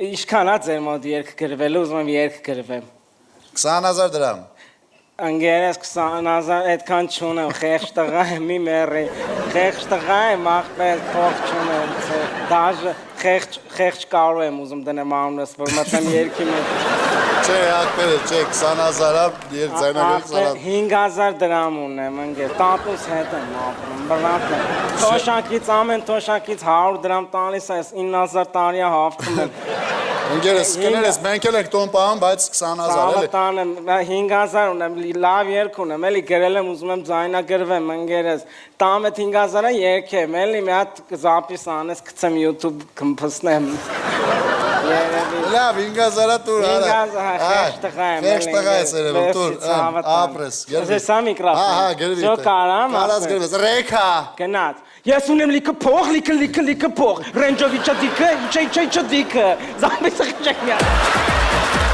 Իշքան է ձեր մոտ երգ գրվելու, ուզում եմ երգ գրվեմ։ 20,000 դրամ։ Անգերես 20,000 այդքան չունեմ, խեղճ տղա եմ, մի մեռի, խեղճ տղա եմ, աղբեր փող չունեմ, դաժե խեղճ կարու եմ ուզում դնեմ անունս, որ մտեմ երգի մեջ։ Չէ, աղբերը, չէ, 20,000 երգ ձայնագրել 5,000 դրամ ունեմ, ընկեր, տատուս հետ եմ ապրում, բռնատ եմ։ Թոշակից, ամեն թոշակից 100 դրամ տալիս ես, 9,000 տարիա հաղթում եմ։ Ընկերս, կներես, մենք էլ ենք տոն պահում, բայց 20,000 էլի։ Տանեմ, 5,000 ունեմ, լավ երգ ունեմ, էլի գրել եմ, ուզում եմ ձայնագրվեմ, ընկերս, տամ էդ 5,000-ը երգ եմ, էլի մի հատ զապիս անես, գցեմ YouTube կմփսնեմ։ Լավ, 5,000-ը տուր, արա։ 5,000, խեղճ տղա եմ, Խեղճ տղա ես երևում, տուր, ապրես, գերվի։ Սա միկրոֆոն։ Ահա, գերվի։ Շո կարամ։ Կարաս գերվես, ռեքա։ Գնաց։ Ես ունեմ լիքը փող, լիքը փող։ Ռենջովիչը դիկը, իջա դիկը։ Զամբիսը խճակ միա։